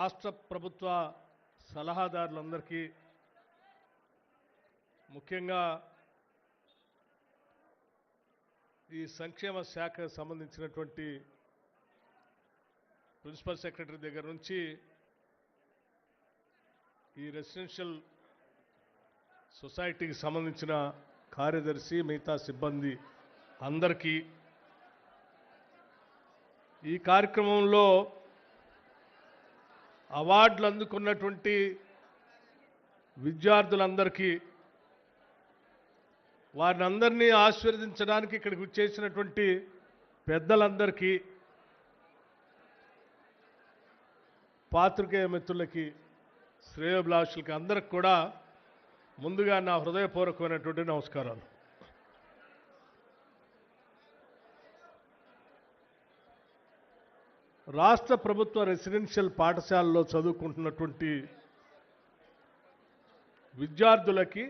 రాష్ట్ర ప్రభుత్వ సలహాదారులందరికీ ముఖ్యంగా ఈ సంక్షేమ శాఖకు సంబంధించినటువంటి ప్రిన్సిపల్ సెక్రటరీ దగ్గర నుంచి ఈ రెసిడెన్షియల్ సొసైటీకి సంబంధించిన కార్యదర్శి మిగతా సిబ్బంది అందరికీ ఈ కార్యక్రమంలో అవార్డులు అందుకున్నటువంటి విద్యార్థులందరికీ వారిని అందరినీ ఆశీర్వదించడానికి ఇక్కడికి వచ్చేసినటువంటి పెద్దలందరికీ పాత్రికేయ మిత్రులకి శ్రేయోభిలాషులకి అందరికి కూడా ముందుగా నా హృదయపూర్వకమైనటువంటి నమస్కారాలు. రాష్ట్ర ప్రభుత్వ రెసిడెన్షియల్ పాఠశాలలో చదువుకుంటున్నటువంటి విద్యార్థులకి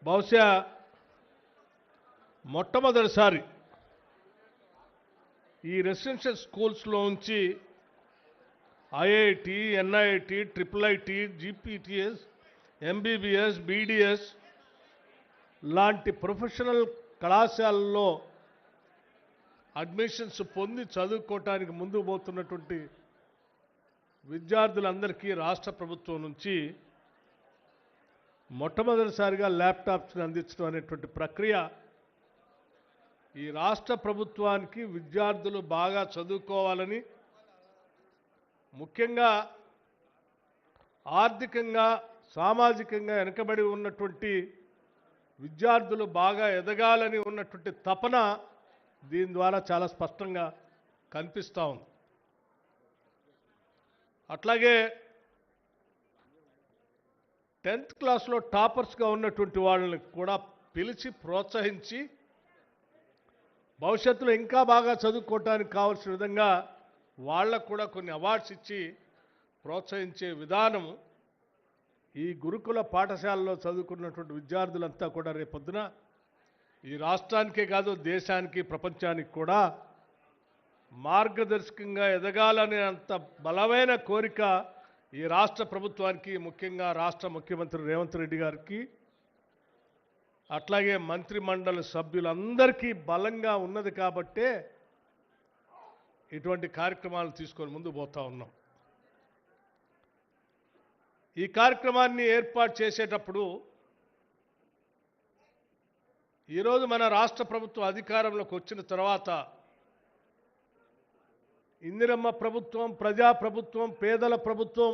బహుశా మొట్టమొదటిసారి ఈ రెసిడెన్షియల్ స్కూల్స్లో నుంచి ఐఐటి, ఎన్ఐటి, ట్రిపుల్ఐటి, జీపీటీఎస్, ఎంబీబీఎస్, బీడీఎస్ లాంటి ప్రొఫెషనల్ కళాశాలల్లో అడ్మిషన్స్ పొంది చదువుకోవటానికి ముందుకు పోతున్నటువంటి విద్యార్థులందరికీ రాష్ట్ర ప్రభుత్వం నుంచి మొట్టమొదటిసారిగా ల్యాప్టాప్స్ని అందించడం అనేటువంటి ప్రక్రియ ఈ రాష్ట్ర ప్రభుత్వానికి విద్యార్థులు బాగా చదువుకోవాలని, ముఖ్యంగా ఆర్థికంగా సామాజికంగా వెనుకబడి ఉన్నటువంటి విద్యార్థులు బాగా ఎదగాలని ఉన్నటువంటి తపన దీని ద్వారా చాలా స్పష్టంగా కనిపిస్తూ ఉంది. అట్లాగే 10th క్లాస్లో టాపర్స్గా ఉన్నటువంటి వాళ్ళని కూడా పిలిచి ప్రోత్సహించి భవిష్యత్తులో ఇంకా బాగా చదువుకోవటానికి కావాల్సిన విధంగా వాళ్ళకు కూడా కొన్ని అవార్డ్స్ ఇచ్చి ప్రోత్సహించే విధానం ఈ గురుకుల పాఠశాలలో చదువుకున్నటువంటి విద్యార్థులంతా కూడా రేపొద్దున ఈ రాష్ట్రానికే కాదు దేశానికి ప్రపంచానికి కూడా మార్గదర్శకంగా ఎదగాలనే అంత బలమైన కోరిక ఈ రాష్ట్ర ప్రభుత్వానికి, ముఖ్యంగా రాష్ట్ర ముఖ్యమంత్రి రేవంత్ రెడ్డి గారికి అట్లాగే మంత్రి మండలి సభ్యులందరికీ బలంగా ఉన్నది కాబట్టే ఇటువంటి కార్యక్రమాలు తీసుకొని ముందు పోతా ఉన్నాం. ఈ కార్యక్రమాన్ని ఏర్పాటు చేసేటప్పుడు ఈరోజు మన రాష్ట్ర ప్రభుత్వం అధికారంలోకి వచ్చిన తర్వాత ఇందిరమ్మ ప్రభుత్వం, ప్రజాప్రభుత్వం, పేదల ప్రభుత్వం,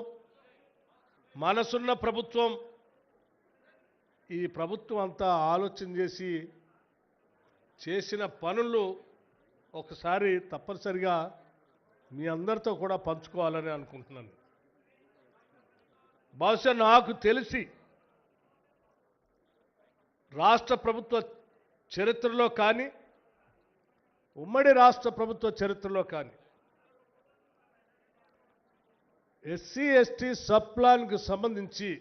మనసున్న ప్రభుత్వం, ఈ ప్రభుత్వం అంతా ఆలోచన చేసి చేసిన పనులు ఒకసారి తప్పనిసరిగా మీ అందరితో కూడా పంచుకోవాలని అనుకుంటున్నాను. బహుశా నాకు తెలిసి రాష్ట్ర ప్రభుత్వ చరిత్రలో కానీ, ఉమ్మడి రాష్ట్ర ప్రభుత్వ చరిత్రలో కానీ ఎస్సీ ఎస్టీ సబ్ ప్లాన్కు సంబంధించి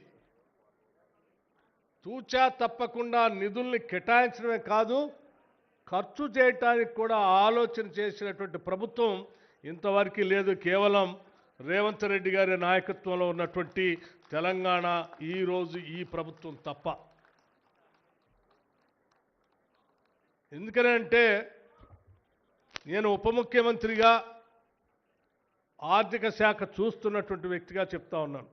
తూచా తప్పకుండా నిధుల్ని కేటాయించడమే కాదు, ఖర్చు చేయటానికి కూడా ఆలోచన చేసినటువంటి ప్రభుత్వం ఇంతవరకు లేదు. కేవలం రేవంత్ రెడ్డి గారి నాయకత్వంలో ఉన్నటువంటి తెలంగాణ ఈరోజు ఈ ప్రభుత్వం తప్ప. ఎందుకనంటే నేను ఉప ముఖ్యమంత్రిగా ఆర్థిక శాఖ చూస్తున్నటువంటి వ్యక్తిగా చెప్తా ఉన్నాను.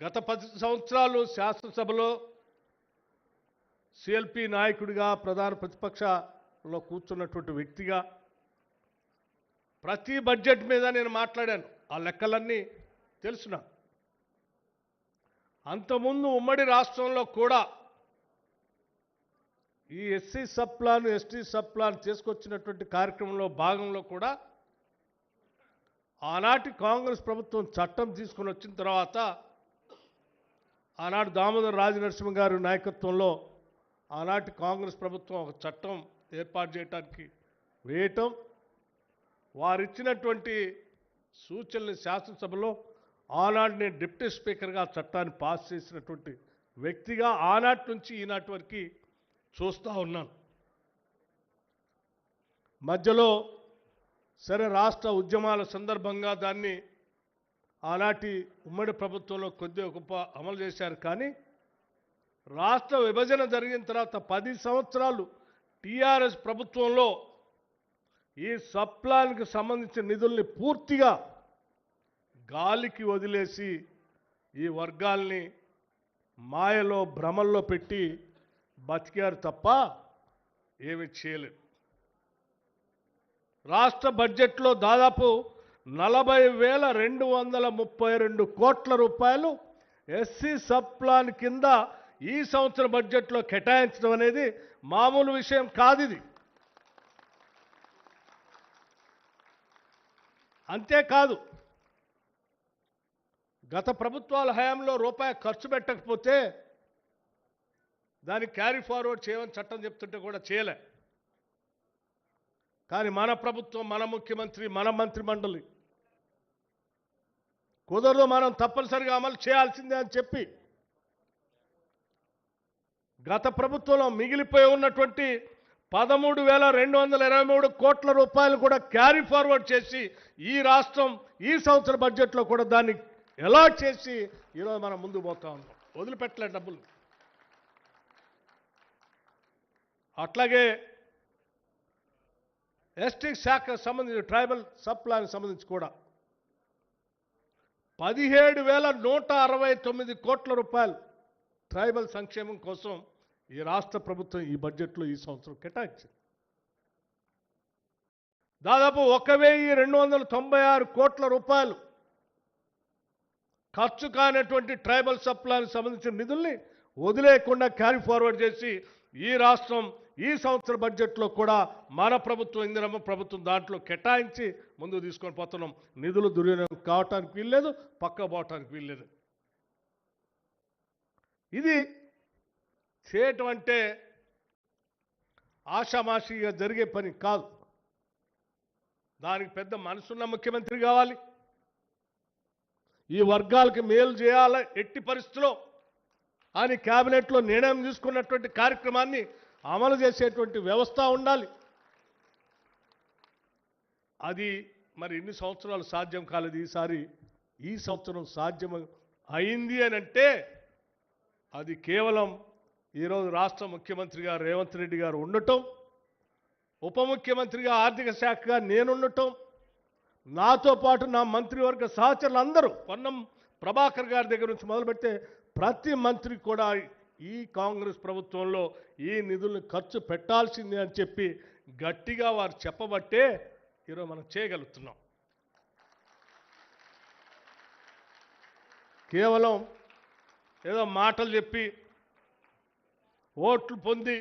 గత 10 సంవత్సరాలు శాసనసభలో సిఎల్పి నాయకుడిగా, ప్రధాన ప్రతిపక్షంలో కూర్చున్నటువంటి వ్యక్తిగా ప్రతి బడ్జెట్ మీద నేను మాట్లాడాను. ఆ లెక్కలన్నీ తెలుసు నాకు. అంతకుముందు ఉమ్మడి రాష్ట్రంలో కూడా ఈ SC sub plan, ST sub plan తీసుకొచ్చినటువంటి కార్యక్రమంలో భాగంలో కూడా ఆనాటి కాంగ్రెస్ ప్రభుత్వం చట్టం తీసుకొని వచ్చిన తర్వాత ఆనాడు దామోదర్ రాజనరసింహ గారి నాయకత్వంలో ఆనాటి కాంగ్రెస్ ప్రభుత్వం ఒక చట్టం ఏర్పాటు చేయడానికి వేయటం, వారిచ్చినటువంటి సూచనలు శాసనసభలో ఆనాడు నేను డిప్యూటీ స్పీకర్గా చట్టాన్ని పాస్ చేసినటువంటి వ్యక్తిగా ఆనాటి నుంచి ఈనాటి వరకు చూస్తూ ఉన్నాను. మధ్యలో సరే రాష్ట్ర ఉద్యమాల సందర్భంగా దాన్ని ఆనాటి ఉమ్మడి ప్రభుత్వంలో కొద్దిగా గొప్ప అమలు చేశారు. కానీ రాష్ట్ర విభజన జరిగిన తర్వాత 10 సంవత్సరాలు టీఆర్ఎస్ ప్రభుత్వంలో ఈ సప్లాన్కి సంబంధించిన నిధుల్ని పూర్తిగా గాలికి వదిలేసి ఈ వర్గాల్ని మాయలో భ్రమల్లో పెట్టి బతికారు తప్ప ఏమీ చేయలేదు. రాష్ట్ర బడ్జెట్లో దాదాపు 40,232 కోట్ల రూపాయలు ఎస్సీ సప్లాన్ కింద ఈ సంవత్సరం బడ్జెట్లో కేటాయించడం అనేది మామూలు విషయం కాదు. ఇది అంతేకాదు, గత ప్రభుత్వాల హయాంలో రూపాయి ఖర్చు పెట్టకపోతే దాన్ని క్యారీ ఫార్వర్డ్ చేయమని చట్టం చెప్తుంటే కూడా చేయలే. కానీ మన ప్రభుత్వం, మన ముఖ్యమంత్రి, మన మంత్రిమండలి కుదరదు, మనం తప్పనిసరిగా అమలు చేయాల్సిందే అని చెప్పి గత ప్రభుత్వంలో మిగిలిపోయి ఉన్నటువంటి 13,223 కోట్ల రూపాయలు కూడా క్యారీ ఫార్వర్డ్ చేసి ఈ రాష్ట్రం ఈ సంవత్సర బడ్జెట్లో కూడా దాన్ని అలాట్ చేసి ఈరోజు మనం ముందుకు పోతా ఉన్నాం. వదిలిపెట్టలే డబ్బులు. అట్లాగే ఎస్టీ శాఖకు సంబంధించి ట్రైబల్ సప్లాన్కి సంబంధించి కూడా 17,169 కోట్ల రూపాయలు ట్రైబల్ సంక్షేమం కోసం ఈ రాష్ట్ర ప్రభుత్వం ఈ బడ్జెట్లో ఈ సంవత్సరం కేటాయించింది. దాదాపు 1,296 కోట్ల రూపాయలు ఖర్చు కానటువంటి ట్రైబల్ సప్లాన్కి సంబంధించిన నిధుల్ని వదిలేయకుండా క్యారీ ఫార్వర్డ్ చేసి ఈ రాష్ట్రం ఈ సంవత్సర బడ్జెట్లో కూడా మన ప్రభుత్వం, ఇందిరమ్మ ప్రభుత్వం దాంట్లో కేటాయించి ముందుకు తీసుకొని పోతున్నాం. నిధులు దుర్వినియోగం కావటానికి వీల్లేదు, పక్క పోవటానికి వీల్లేదు. ఇది చేయటం అంటే ఆషామాషిగా జరిగే పని కాదు. దానికి పెద్ద మనసున్న ముఖ్యమంత్రి కావాలి. ఈ వర్గాలకి మేలు చేయాలి ఎట్టి పరిస్థితిలో అని కేబినెట్లో నిర్ణయం తీసుకున్నటువంటి కార్యక్రమాన్ని అమలు చేసేటువంటి వ్యవస్థ ఉండాలి. అది మరి ఇన్ని సంవత్సరాలు సాధ్యం కాలేదు. ఈసారి ఈ సంవత్సరం సాధ్యం అయింది అని అంటే అది కేవలం ఈరోజు రాష్ట్ర ముఖ్యమంత్రిగా రేవంత్ రెడ్డి గారు ఉండటం, ఉప ముఖ్యమంత్రిగా ఆర్థిక శాఖగా నేనుండటం, నాతో పాటు నా మంత్రివర్గ సహచరులు అందరూ, పొన్నం ప్రభాకర్ గారి దగ్గర నుంచి మొదలుపెడితే ప్రతి మంత్రి కూడా ఈ కాంగ్రెస్ ప్రభుత్వంలో ఈ నిధులను ఖర్చు పెట్టాల్సిందే అని చెప్పి గట్టిగా వారు చెప్పబట్టే ఈరోజు మనం చేయగలుగుతున్నాం. కేవలం ఏదో మాటలు చెప్పి ఓట్లు పొంది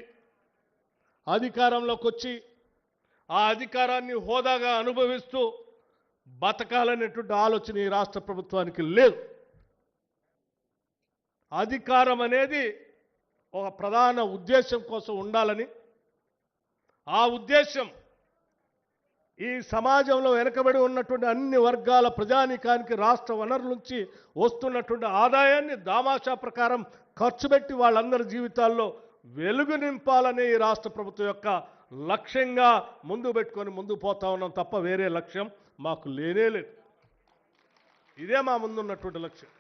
అధికారంలోకి వచ్చి ఆ అధికారాన్ని హోదాగా అనుభవిస్తూ బతకాలనేటువంటి ఆలోచన ఈ రాష్ట్ర ప్రభుత్వానికి లేదు. అధికారం అనేది ఒక ప్రధాన ఉద్దేశం కోసం ఉండాలని, ఆ ఉద్దేశం ఈ సమాజంలో వెనుకబడి ఉన్నటువంటి అన్ని వర్గాల ప్రజానీకానికి రాష్ట్ర వనరుల నుంచి వస్తున్నటువంటి ఆదాయాన్ని దామాషా ప్రకారం ఖర్చు పెట్టి వాళ్ళందరి జీవితాల్లో వెలుగు నింపాలనే ఈ రాష్ట్ర ప్రభుత్వం యొక్క లక్ష్యంగా ముందు పెట్టుకొని ముందుకు పోతా ఉన్నాం తప్ప వేరే లక్ష్యం మాకు లేనే లేదు. ఇదే మా ముందున్నటువంటి లక్ష్యం.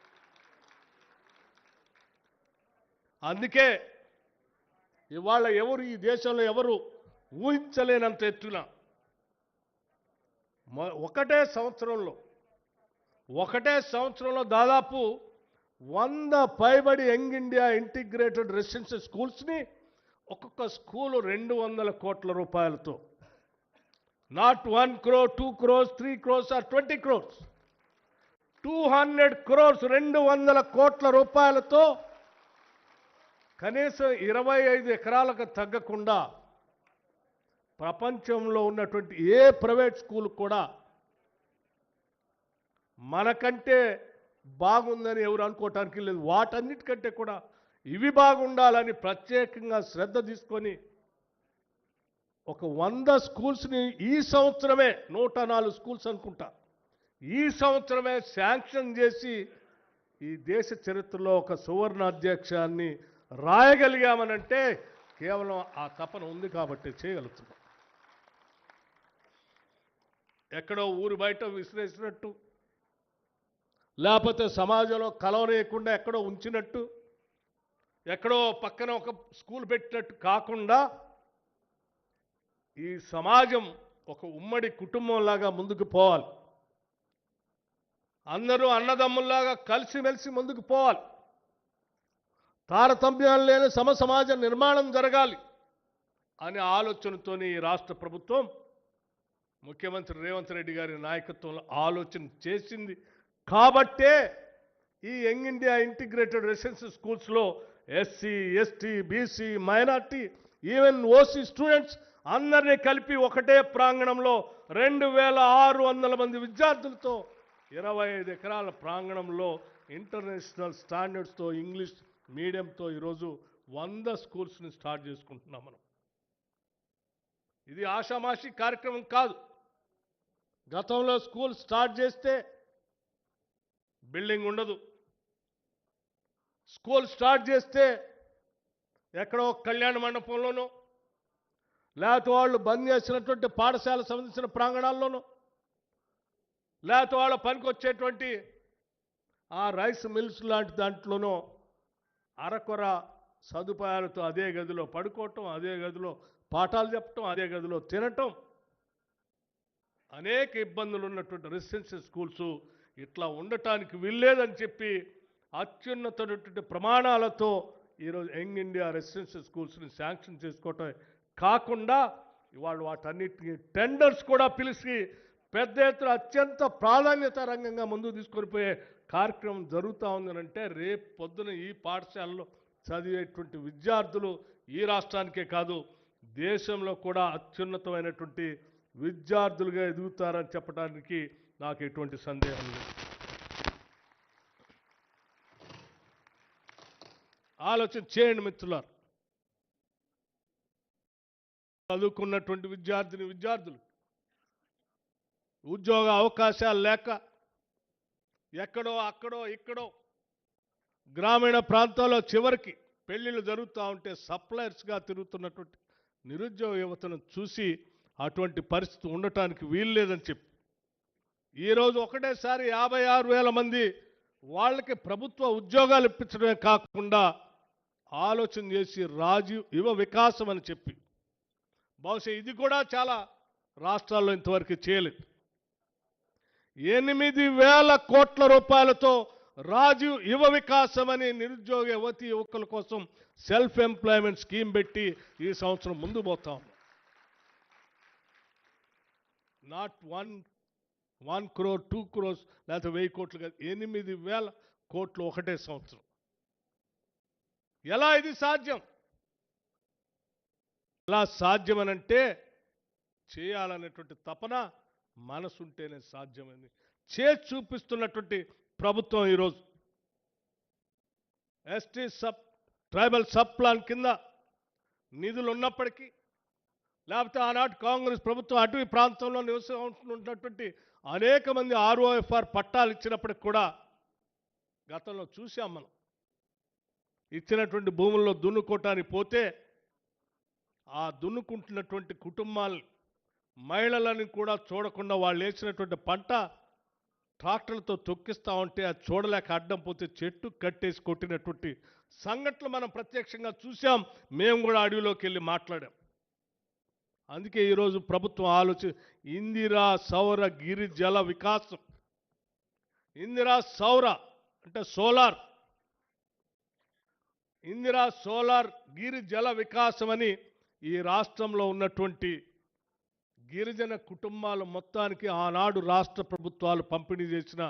అందుకే ఇవాళ ఎవరు ఈ దేశంలో ఎవరు ఊహించలేనంత ఎత్తున ఒకటే సంవత్సరంలో దాదాపు 100 పైబడి యంగ్ ఇండియా ఇంటిగ్రేటెడ్ రెసిడెన్షియల్ స్కూల్స్ని ఒక్కొక్క స్కూలు 200 కోట్ల రూపాయలతో, not 1 crore, 2 crores, 3 crores or 20 crores, 200 crores 200 కోట్ల రూపాయలతో కనీసం 25 ఎకరాలకు తగ్గకుండా ప్రపంచంలో ఉన్నటువంటి ఏ ప్రైవేట్ స్కూల్ కూడా మనకంటే బాగుందని ఎవరు అనుకోవటానికి లేదు. వాటన్నిటికంటే కూడా ఇవి బాగుండాలని ప్రత్యేకంగా శ్రద్ధ తీసుకొని ఒక 100 స్కూల్స్ని ఈ సంవత్సరమే 104 స్కూల్స్ అనుకుంటా ఈ సంవత్సరమే శాంక్షన్ చేసి ఈ దేశ చరిత్రలో ఒక సువర్ణ అధ్యక్షాన్ని రాయగలిగామనంటే కేవలం ఆ తపన ఉంది కాబట్టి చేయగలుగుతున్నాం. ఎక్కడో ఊరు బయట విసిరేసినట్టు, లేకపోతే సమాజంలో కలవరేయకుండా ఎక్కడో ఉంచినట్టు, ఎక్కడో పక్కన ఒక స్కూల్ పెట్టినట్టు కాకుండా ఈ సమాజం ఒక ఉమ్మడి కుటుంబంలాగా ముందుకు పోవాలి. అందరూ అన్నదమ్ముల్లాగా కలిసిమెలిసి ముందుకు పోవాలి. తారతమ్యాలు లేని సమాజ నిర్మాణం జరగాలి అనే ఆలోచనతోనే ఈ రాష్ట్ర ప్రభుత్వం ముఖ్యమంత్రి రేవంత్ రెడ్డి గారి నాయకత్వంలో ఆలోచన చేసింది. కాబట్టే ఈ యంగ్ ఇండియా ఇంటిగ్రేటెడ్ రెసిడెన్షియల్ స్కూల్స్లో SC, ST, BC, minority, even OC students అందరినీ కలిపి ఒకటే ప్రాంగణంలో 2600 మంది విద్యార్థులతో 25 ఎకరాల ప్రాంగణంలో ఇంటర్నేషనల్ స్టాండర్డ్స్తో ఇంగ్లీష్ మీడియంతో ఈరోజు 100 స్కూల్స్ని స్టార్ట్ చేసుకుంటున్నాం మనం. ఇది ఆషామాషి కార్యక్రమం కాదు. గతంలో స్కూల్ స్టార్ట్ చేస్తే బిల్డింగ్ ఉండదు. స్కూల్ స్టార్ట్ చేస్తే ఎక్కడో కళ్యాణ మండపంలోనో, లేకపోతే వాళ్ళు బంద్ చేసినటువంటి పాఠశాల సంబంధించిన ప్రాంగణాల్లోనో, లేకపోతే వాళ్ళ పనికి వచ్చేటువంటి ఆ రైస్ మిల్స్ లాంటి దాంట్లోనో అరకొర సదుపాయాలతో అదే గదిలో పడుకోవటం, అదే గదిలో పాఠాలు చెప్పటం, అదే గదిలో తినటం, అనేక ఇబ్బందులు ఉన్నటువంటి రెసిడెన్షియల్ స్కూల్స్ ఇట్లా ఉండటానికి వీల్లేదని చెప్పి అత్యున్నతమైనటువంటి ప్రమాణాలతో ఈరోజు యంగ్ ఇండియా రెసిడెన్షియల్ స్కూల్స్ని శాంక్షన్ చేసుకోవటం కాకుండా ఇవాళ వాటన్నిటికీ టెండర్స్ కూడా పిలిచి పెద్ద ఎత్తున అత్యంత ప్రాధాన్యత రంగంగా ముందుకు తీసుకొని పోయే కార్యక్రమం జరుగుతూ ఉందనంటే రేపు పొద్దున ఈ పాఠశాలలో చదివేటువంటి విద్యార్థులు ఈ రాష్ట్రానికే కాదు దేశంలో కూడా అత్యున్నతమైనటువంటి విద్యార్థులుగా ఎదుగుతారని చెప్పడానికి నాకు ఎటువంటి సందేహం లేదు. ఆలోచన చేయండి మిత్రులారా. చదువుకున్నటువంటి విద్యార్థులు ఉద్యోగ అవకాశాలు లేక ఎక్కడో అక్కడో ఇక్కడో గ్రామీణ ప్రాంతాల్లో చివరికి పెళ్లిళ్ళు జరుగుతూ ఉంటే సప్లయర్స్గా తిరుగుతున్నటువంటి నిరుద్యోగ యువతను చూసి అటువంటి పరిస్థితి ఉండటానికి వీల్లేదని చెప్పి ఈరోజు ఒకటేసారి 56,000 మంది వాళ్ళకి ప్రభుత్వ ఉద్యోగాలు ఇప్పించడమే కాకుండా ఆలోచన చేసి రాజీవ్ యువ వికాసం అని చెప్పి బహుశా ఇది కూడా చాలా రాష్ట్రాల్లో ఇంతవరకు చేయలేదు. 8,000 కోట్ల రూపాయలతో రాజీవ్ యువ వికాసం అని నిరుద్యోగ యువకుల కోసం సెల్ఫ్ ఎంప్లాయ్మెంట్ స్కీమ్ పెట్టి ఈ సంవత్సరం ముందు పోతాం. నాట్ 1 crore 2 crores లేకపోతే 1000 కోట్లు కాదు, 8,000 కోట్లు ఒకటే సంవత్సరం. ఎలా ఇది సాధ్యం? ఎలా సాధ్యమనంటే చేయాలనేటువంటి తపన మనసుంటేనే సాధ్యమైంది. చేసి చూపిస్తున్నటువంటి ప్రభుత్వం ఈరోజు ఎస్టీ ట్రైబల్ సబ్ ప్లాన్ కింద నిధులు ఉన్నప్పటికీ, లేకపోతే ఆనాటి కాంగ్రెస్ ప్రభుత్వం అటవీ ప్రాంతంలో నివసిస్తున్నటువంటి అనేక మంది ROFR పట్టాలు ఇచ్చినప్పటికి కూడా గతంలో చూసాం మనం. ఇచ్చినటువంటి భూముల్లో దున్నుకోవటానికి పోతే ఆ దున్నుకుంటున్నటువంటి కుటుంబాలు మహిళలను కూడా చూడకుండా వాళ్ళు వేసినటువంటి పంట ట్రాక్టర్లతో తొక్కిస్తూ ఉంటే అది చూడలేక అడ్డం పోతే చెట్టు కట్టేసి కొట్టినటువంటి సంఘటనలు మనం ప్రత్యక్షంగా చూసాం. మేము కూడా అడవిలోకి వెళ్ళి మాట్లాడాం. అందుకే ఈరోజు ప్రభుత్వం ఇందిరా సౌర గిరి జల వికాసం, ఇందిరా సౌర అంటే సోలార్, ఇందిరా సోలార్ గిరి జల వికాసం అని ఈ రాష్ట్రంలో ఉన్నటువంటి గిరిజన కుటుంబాల మొత్తానికి ఆనాడు రాష్ట్ర ప్రభుత్వాలు పంపిణీ చేసిన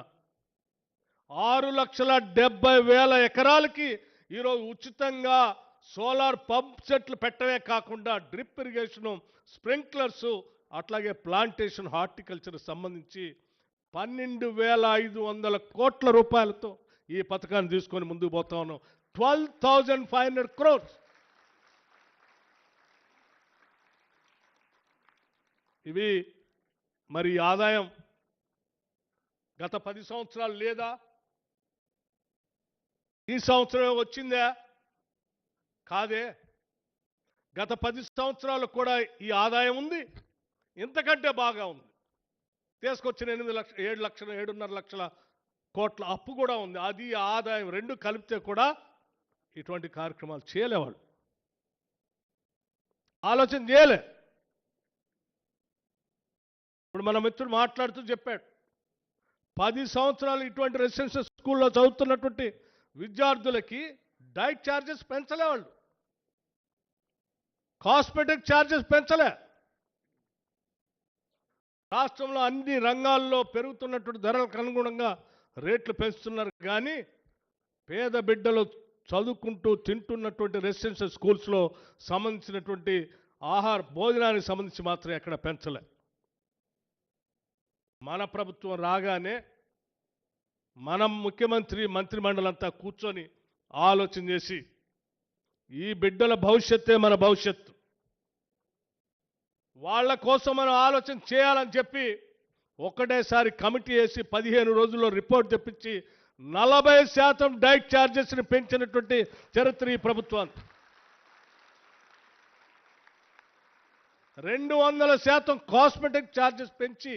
6,70,000 ఎకరాలకి ఈరోజు ఉచితంగా సోలార్ పంప్ సెట్లు పెట్టడమే కాకుండా డ్రిప్ ఇరిగేషను, స్ప్రింక్లర్సు, అట్లాగే ప్లాంటేషన్, హార్టికల్చర్ సంబంధించి 12,500 కోట్ల రూపాయలతో ఈ పథకాన్ని తీసుకొని ముందుకు పోతా ఉన్నాం. 12,500 crores. ఇవి మరి ఆదాయం గత 10 సంవత్సరాలు లేదా? ఈ సంవత్సరం వచ్చిందా? కాదే. గత 10 సంవత్సరాలు కూడా ఈ ఆదాయం ఉంది, ఇంతకంటే బాగా ఉంది. తీసుకొచ్చిన 7 లక్షలు 7.5 లక్షల కోట్ల అప్పు కూడా ఉంది. అది ఆదాయం రెండు కలిపితే కూడా ఇటువంటి కార్యక్రమాలు చేయలేవాళ్ళు, ఆలోచన చేయలే. ఇప్పుడు మన మిత్రుడు మాట్లాడుతూ చెప్పాడు, 10 సంవత్సరాలు ఇటువంటి రెసిడెన్షియల్ స్కూల్లో చదువుతున్నటువంటి విద్యార్థులకి డైట్ ఛార్జెస్ పెంచలే, వాళ్ళు కాస్మెటిక్ ఛార్జెస్ పెంచలే. రాష్ట్రంలో అన్ని రంగాల్లో పెరుగుతున్నటువంటి ధరలకు అనుగుణంగా రేట్లు పెంచుతున్నారు. కానీ పేద బిడ్డలు చదువుకుంటూ తింటున్నటువంటి రెసిడెన్షియల్ స్కూల్స్లో సంబంధించినటువంటి భోజనానికి సంబంధించి మాత్రం ఎక్కడ పెంచలే. మన ప్రభుత్వం రాగానే మనం ముఖ్యమంత్రి మంత్రిమండలంతా కూర్చొని ఆలోచన చేసి ఈ బిడ్డల భవిష్యత్తే మన భవిష్యత్తు, వాళ్ళ కోసం మనం ఆలోచన చేయాలని చెప్పి ఒకటేసారి కమిటీ వేసి 15 రోజుల్లో రిపోర్ట్ తెప్పించి 40% డైట్ ఛార్జెస్ని పెంచినటువంటి చరిత్ర ఈ ప్రభుత్వానికి. 200% కాస్మెటిక్ ఛార్జెస్ పెంచి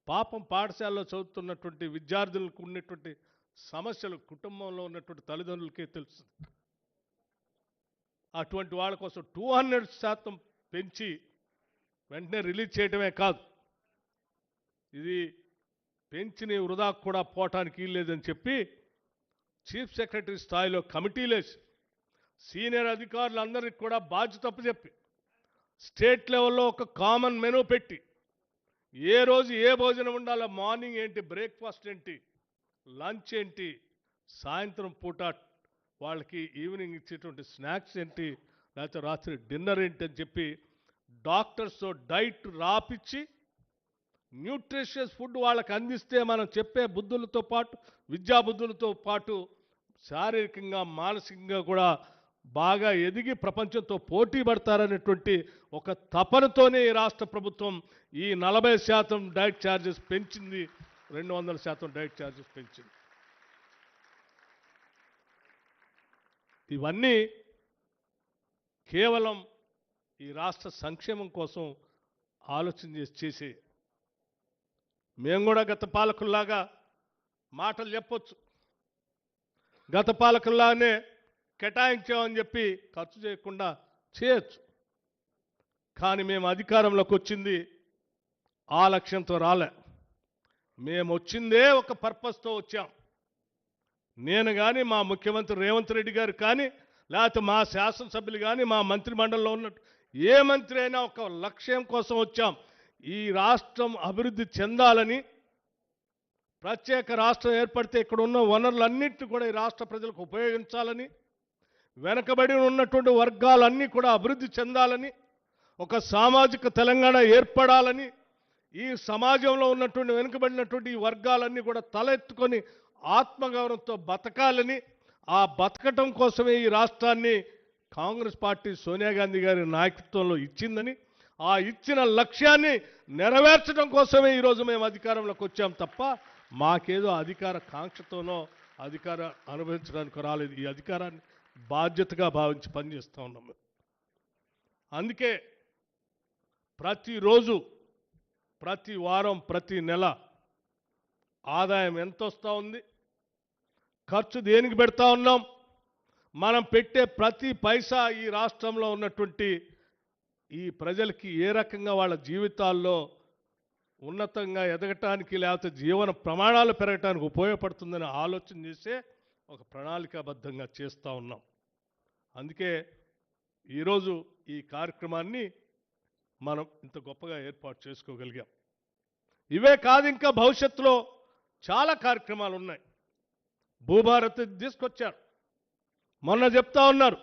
పాపం పాఠశాలలో చదువుతున్నటువంటి విద్యార్థులకు ఉన్నటువంటి సమస్యలు కుటుంబంలో ఉన్నటువంటి తల్లిదండ్రులకే తెలుసు. అటువంటి వాళ్ళ కోసం 200% పెంచి వెంటనే రిలీజ్ చేయడమే కాదు, ఇది పెంచిన వృధా కూడా పోవటానికి వీల్లేదని చెప్పి చీఫ్ సెక్రటరీ స్థాయిలో కమిటీలేసి సీనియర్ అధికారులందరికీ కూడా బాధ్యత అప్పచెప్పి స్టేట్ లెవెల్లో ఒక కామన్ మెనూ పెట్టి ఏ రోజు ఏ భోజనం ఉండాలో, మార్నింగ్ ఏంటి, బ్రేక్ఫాస్ట్ ఏంటి, లంచ్ ఏంటి, సాయంత్రం పూట వాళ్ళకి ఈవినింగ్ ఇచ్చేటువంటి స్నాక్స్ ఏంటి, లేకపోతే రాత్రి డిన్నర్ ఏంటి అని చెప్పి డాక్టర్స్తో డైట్ రాపిచ్చి న్యూట్రిషియస్ ఫుడ్ వాళ్ళకి అందిస్తే మనం చెప్పే బుద్ధులతో పాటు విద్యా బుద్ధులతో పాటు శారీరకంగా మానసికంగా కూడా బాగా ఎదిగి ప్రపంచంతో పోటీ పడతారనేటువంటి ఒక తపనతోనే ఈ రాష్ట్ర ప్రభుత్వం ఈ 40% డైట్ ఛార్జెస్ పెంచింది, 200% డైట్ ఛార్జెస్ పెంచింది. ఇవన్నీ కేవలం ఈ రాష్ట్ర సంక్షేమం కోసం ఆలోచన చేసే. మేము కూడా గత పాలకుల్లాగా మాటలు చెప్పొచ్చు, గత పాలకుల్లాగానే కేటాయించామని చెప్పి ఖర్చు చేయకుండా చేయొచ్చు. కానీ మేము అధికారంలోకి వచ్చింది ఆ లక్ష్యంతో రాలే, మేము వచ్చిందే ఒక పర్పస్తో వచ్చాం. నేను కానీ మా ముఖ్యమంత్రి రేవంత్ రెడ్డి గారు కానీ లేకపోతే మా శాసనసభ్యులు కానీ మా మంత్రిమండలిలో ఉన్నట్టు ఏ మంత్రి అయినా ఒక లక్ష్యం కోసం వచ్చాం. ఈ రాష్ట్రం అభివృద్ధి చెందాలని, ప్రత్యేక రాష్ట్రం ఏర్పడితే ఇక్కడ ఉన్న వనరులన్నింటినీ కూడా ఈ రాష్ట్ర ప్రజలకు ఉపయోగించాలని, వెనకబడి ఉన్నటువంటి వర్గాలన్నీ కూడా అభివృద్ధి చెందాలని, ఒక సామాజిక తెలంగాణ ఏర్పడాలని, ఈ సమాజంలో ఉన్నటువంటి వెనుకబడినటువంటి ఈ వర్గాలన్నీ కూడా తలెత్తుకొని ఆత్మగౌరవంతో బతకాలని, ఆ బతకటం కోసమే ఈ రాష్ట్రాన్ని కాంగ్రెస్ పార్టీ సోనియా గాంధీ గారి నాయకత్వంలో ఇచ్చిందని, ఆ ఇచ్చిన లక్ష్యాన్ని నెరవేర్చడం కోసమే ఈరోజు మేము అధికారంలోకి వచ్చాం తప్ప మాకేదో అధికార కాంక్షతోనో అధికారం అనుభవించడానికి రాలేదు. ఈ అధికారాన్ని బాధ్యతగా భావించి పనిచేస్తూ ఉన్నాం. అందుకే ప్రతిరోజు, ప్రతి వారం, ప్రతి నెల ఆదాయం ఎంత వస్తూ ఉంది, ఖర్చు దేనికి పెడతా ఉన్నాం, మనం పెట్టే ప్రతి పైసా ఈ రాష్ట్రంలో ఉన్నటువంటి ఈ ప్రజలకి ఏ రకంగా వాళ్ళ జీవితాల్లో ఉన్నతంగా ఎదగటానికి లేకపోతే జీవన ప్రమాణాలు పెరగటానికి ఉపయోగపడుతుందని ఆలోచన చేసే ఒక ప్రణాళికాబద్ధంగా చేస్తూ ఉన్నాం. అందుకే ఈరోజు ఈ కార్యక్రమాన్ని మనం ఇంత గొప్పగా ఏర్పాటు చేసుకోగలిగాం. ఇవే కాదు, ఇంకా భవిష్యత్తులో చాలా కార్యక్రమాలు ఉన్నాయి. భూభారతి తీసుకొచ్చారు, మొన్న చెప్తా ఉన్నారు,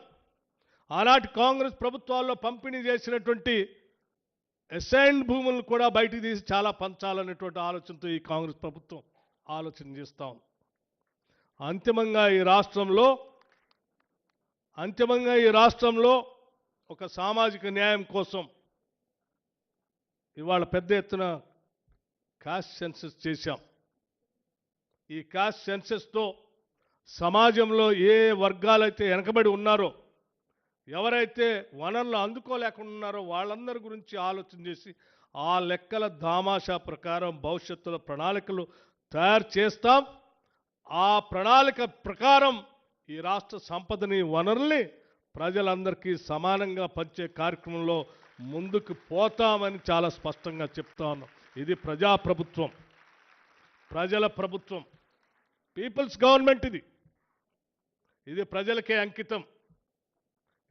ఆనాటి కాంగ్రెస్ ప్రభుత్వాల్లో పంపిణీ చేసినటువంటి అసైన్డ్ భూములను కూడా బయటికి తీసి చాలా పంచాలనేటువంటి ఆలోచనతో ఈ కాంగ్రెస్ ప్రభుత్వం ఆలోచన చేస్తూ ఉంది. అంతిమంగా ఈ రాష్ట్రంలో ఒక సామాజిక న్యాయం కోసం ఇవాళ పెద్ద ఎత్తున కాస్ట్ సెన్సస్ చేశాం. ఈ కాస్ట్ సెన్సస్తో సమాజంలో ఏ వర్గాలైతే వెనకబడి ఉన్నారో, ఎవరైతే వనరులు అందుకోలేకుండా ఉన్నారో వాళ్ళందరి గురించి ఆలోచన చేసి ఆ లెక్కల దామాషా ప్రకారం భవిష్యత్తులో ప్రణాళికలు తయారు చేస్తాం. ఆ ప్రణాళిక ప్రకారం ఈ రాష్ట్ర సంపదని వనరుల్ని ప్రజలందరికీ సమానంగా పంచే కార్యక్రమంలో ముందుకు పోతామని చాలా స్పష్టంగా చెప్తా ఉన్నాం. ఇది ప్రజాప్రభుత్వం, ప్రజల ప్రభుత్వం, పీపుల్స్ గవర్నమెంట్. ఇది ప్రజలకే అంకితం.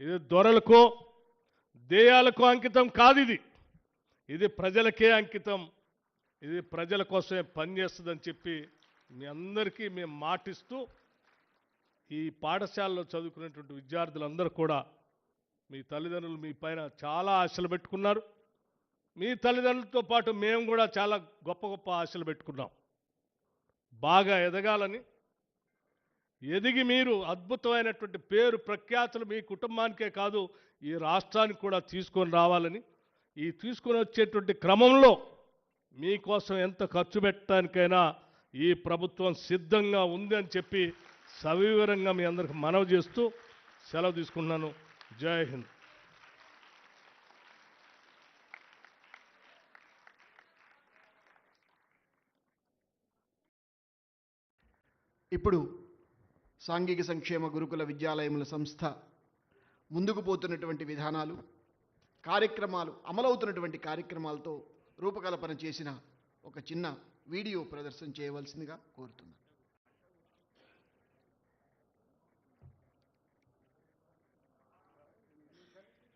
ఇది దొరలకో దేయాలకో అంకితం కాదు. ఇది ప్రజలకే అంకితం. ఇది ప్రజల కోసమే పనిచేస్తుందని చెప్పి మీ అందరికీ మేము మాటిస్తూ, ఈ పాఠశాలలో చదువుకునేటువంటి విద్యార్థులందరూ కూడా మీ తల్లిదండ్రులు మీ పైన చాలా ఆశలు పెట్టుకున్నారు. మీ తల్లిదండ్రులతో పాటు మేము కూడా చాలా గొప్ప గొప్ప ఆశలు పెట్టుకున్నాం. బాగా ఎదగాలని, ఎదిగి మీరు అద్భుతమైనటువంటి పేరు ప్రఖ్యాతులు మీ కుటుంబానికే కాదు ఈ రాష్ట్రానికి కూడా తీసుకొని రావాలని, ఈ తీసుకొని వచ్చేటువంటి క్రమంలో మీకోసం ఎంత ఖర్చు పెట్టడానికైనా ఈ ప్రభుత్వం సిద్ధంగా ఉంది అని చెప్పి సవివరంగా మీ అందరికి మనవి చేస్తూ సెలవు తీసుకున్నాను. జై హింద్. ఇప్పుడు సాంఘిక సంక్షేమ గురుకుల విద్యాలయముల సంస్థ ముందుకు పోతున్నటువంటి విధానాలు, కార్యక్రమాలు, అమలవుతున్నటువంటి కార్యక్రమాలతో రూపకల్పన చేసిన ఒక చిన్న వీడియో ప్రదర్శన చేయవలసిందిగా కోరుతున్నాను.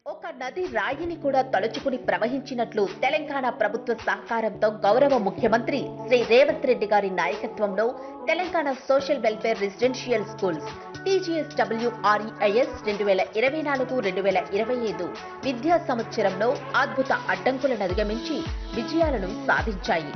ఒక నది రాయిని కూడా తలుచుకుని ప్రవహించినట్లు తెలంగాణ ప్రభుత్వ సహకారంతో గౌరవ ముఖ్యమంత్రి శ్రీ రేవంత్ రెడ్డి గారి నాయకత్వంలో Telangana social welfare residential schools TGSWREIS 2024-2025 విద్యా సంవత్సరంలో అద్భుత అడ్డంకులను అధిగమించి విజయాలను సాధించాయి.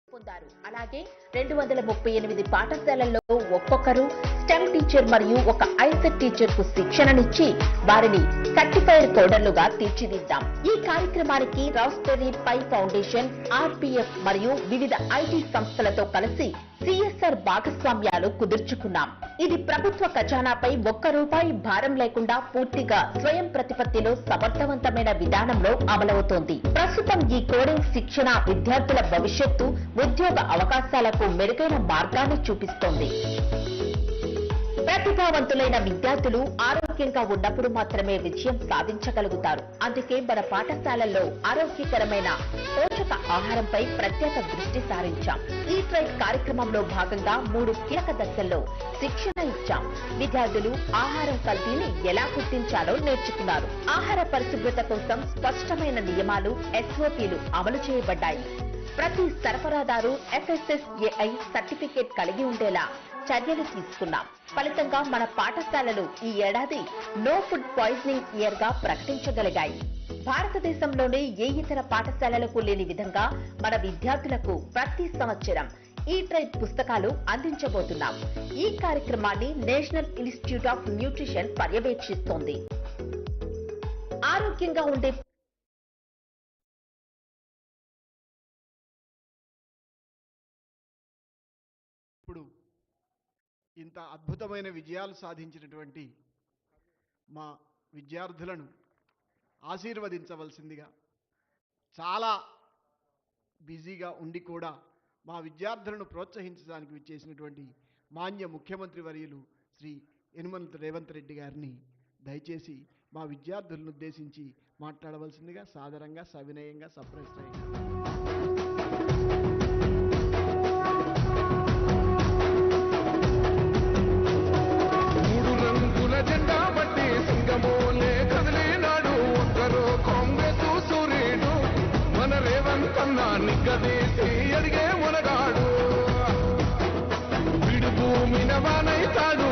పొందారు. అలాగే 238 పాఠశాలల్లో ఒక్కొక్కరు స్టెమ్ టీచర్ మరియు ఒక ఐసెట్ టీచర్ కు శిక్షణనిచ్చి వారిని సర్టిఫైడ్ కోడర్లుగా తీర్చిదిద్దాం. ఈ కార్యక్రమానికి రాస్బెర్రీ పై ఫౌండేషన్, RPF మరియు వివిధ IT సంస్థలతో కలిసి CSR భాగస్వామ్యాలు కుదుర్చుకున్నాం. ఇది ప్రభుత్వ ఖజానాపై ఒక్క రూపాయి భారం లేకుండా పూర్తిగా స్వయం ప్రతిపత్తిలో సమర్థవంతమైన విధానంలో అమలవుతోంది. ప్రస్తుతం ఈ కోడింగ్ శిక్షణ విద్యార్థుల భవిష్యత్తు, ఉద్యోగ అవకాశాలకు మెరుగైన మార్గాన్ని చూపిస్తోంది. ప్రతిభావంతులైన విద్యార్థులు ఆరోగ్యంగా ఉన్నప్పుడు మాత్రమే విజయం సాధించగలుగుతారు. అందుకే మన పాఠశాలల్లో ఆరోగ్యకరమైన పోషక ఆహారంపై ప్రత్యేక దృష్టి సారించాం. ఈట్ రైట్ కార్యక్రమంలో భాగంగా 3 కీలక దశల్లో శిక్షణ ఇచ్చాం. విద్యార్థులు ఆహారం కల్తీని ఎలా గుర్తించాలో నేర్చుకున్నారు. ఆహార పరిశుభ్రత కోసం స్పష్టమైన నియమాలు, SOPలు అమలు చేయబడ్డాయి. ప్రతి సరఫరాదారు FSSAI సర్టిఫికేట్ కలిగి ఉండేలా చర్యలు తీసుకున్నాం. ఫలితంగా మన పాఠశాలలు ఈ ఏడాది నో ఫుడ్ పాయిజనింగ్ ఇయర్ గా ప్రకటించగలిగాయి. భారతదేశంలోనే ఏ ఇతర పాఠశాలలకు లేని విధంగా మన విద్యార్థులకు ప్రతి సంవత్సరం ఈట్ రైట్ పుస్తకాలు అందించబోతున్నాం. ఈ కార్యక్రమాన్ని నేషనల్ ఇన్స్టిట్యూట్ ఆఫ్ న్యూట్రిషన్ పర్యవేక్షిస్తోంది. ఆరోగ్యంగా ఉండే ఇప్పుడు ఇంత అద్భుతమైన విజయాలు సాధించినటువంటి మా విద్యార్థులను ఆశీర్వదించవలసిందిగా, చాలా బిజీగా ఉండి కూడా మా విద్యార్థులను ప్రోత్సహించడానికి విచ్చేసినటువంటి మాన్య ముఖ్యమంత్రి వర్యులు శ్రీ యనుమల రేవంత్ రెడ్డి గారిని దయచేసి మా విద్యార్థులను ఉద్దేశించి మాట్లాడవలసిందిగా సాదరంగా, సవినయంగా, సప్రశ్రయంగా నిగ్గది జవానైతాడు